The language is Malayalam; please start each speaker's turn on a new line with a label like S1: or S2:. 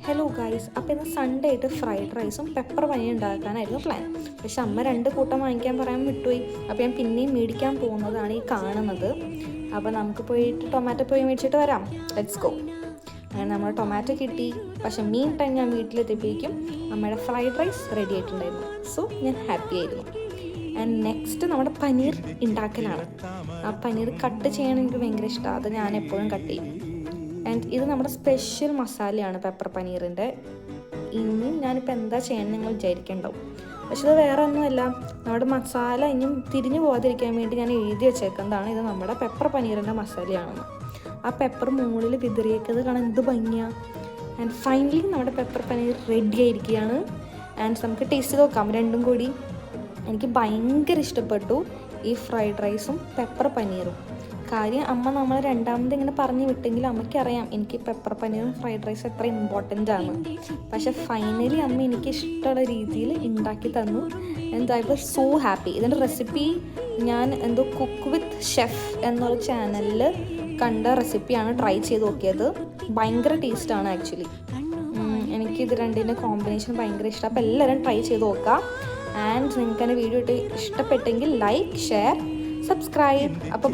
S1: ഹലോ ഗൈസ്, അപ്പോൾ ഇന്ന് സൺഡേ ആയിട്ട് ഫ്രൈഡ് റൈസും പെപ്പർ പനീർ ഉണ്ടാക്കാനായിരുന്നു പ്ലാൻ. പക്ഷെ അമ്മ 2 കൂട്ടം വാങ്ങിക്കാൻ പറയാൻ വിട്ടുപോയി. അപ്പോൾ ഞാൻ പിന്നെയും മേടിക്കാൻ പോകുന്നതാണ് ഈ കാണുന്നത്. അപ്പോൾ നമുക്ക് പോയിട്ട് ടൊമാറ്റോ പോയി മേടിച്ചിട്ട് വരാം. Let's go. അങ്ങനെ നമ്മൾ ടൊമാറ്റോ കിട്ടി. പക്ഷെ മീൻ ടൈം ഞാൻ വീട്ടിലെത്തിയപ്പോഴേക്കും അമ്മയുടെ ഫ്രൈഡ് റൈസ് റെഡി ആയിട്ടുണ്ടായിരുന്നു. സോ ഞാൻ ഹാപ്പി ആയിരുന്നു. ആൻഡ് നെക്സ്റ്റ് നമ്മുടെ പനീർ ഉണ്ടാക്കലാണ്. ആ പനീർ കട്ട് ചെയ്യാൻ എനിക്ക് ഭയങ്കര ഇഷ്ടമാണ്. അത് ഞാൻ എപ്പോഴും കട്ട് ചെയ്യും. ആൻഡ് ഇത് നമ്മുടെ സ്പെഷ്യൽ മസാലയാണ് പെപ്പർ പനീറിൻ്റെ. ഇനി ഞാനിപ്പോൾ എന്താ ചെയ്യണമെന്ന് നിങ്ങൾ വിചാരിക്കേണ്ടാവും. പക്ഷെ ഇത് വേറെ ഒന്നുമല്ല, നമ്മുടെ മസാല ഇനിയും തിരിഞ്ഞു പോകാതിരിക്കാൻ വേണ്ടി ഞാൻ എഴുതി വെച്ചേക്കുന്നതാണ് ഇത് നമ്മുടെ പെപ്പർ പനീറിൻ്റെ മസാലയാണെന്ന്. ആ പെപ്പർ മുകളിൽ വിതറിയേക്കുന്നത് കാണാൻ എന്ത് ഭംഗിയാണ്. ആൻഡ് ഫൈനലി നമ്മുടെ പെപ്പർ പനീർ റെഡി ആയിരിക്കുകയാണ്. ആൻഡ് നമുക്ക് ടേസ്റ്റ് നോക്കാം രണ്ടും കൂടി. എനിക്ക് ഭയങ്കര ഇഷ്ടപ്പെട്ടു ഈ ഫ്രൈഡ് റൈസും പെപ്പർ പനീറും. കാര്യം അമ്മ നമ്മൾ രണ്ടാമത് ഇങ്ങനെ പറഞ്ഞു വിട്ടെങ്കിൽ അമ്മയ്ക്കറിയാം എനിക്ക് പെപ്പർ പനീറും ഫ്രൈഡ് റൈസും എത്ര ഇമ്പോർട്ടൻ്റ് ആണ്. പക്ഷെ ഫൈനലി അമ്മ എനിക്ക് ഇഷ്ടമുള്ള രീതിയിൽ ഉണ്ടാക്കി തന്നു. And I was so happy. ഇതിൻ്റെ റെസിപ്പി ഞാൻ എന്തോ കുക്ക് വിത്ത് ഷെഫ് എന്നുള്ള ചാനലിൽ കണ്ട റെസിപ്പിയാണ് ട്രൈ ചെയ്ത് നോക്കിയത്. ഭയങ്കര ടേസ്റ്റാണ് ആക്ച്വലി. എനിക്കിത് രണ്ടിൻ്റെ കോമ്പിനേഷൻ ഭയങ്കര ഇഷ്ടം. അപ്പോൾ എല്ലാവരും ട്രൈ ചെയ്ത് നോക്കാം. ആൻഡ് നിങ്ങൾക്ക് എൻ്റെ വീഡിയോ ഇഷ്ടപ്പെട്ടെങ്കിൽ ലൈക്ക്, ഷെയർ, സബ്സ്ക്രൈബ്. അപ്പോൾ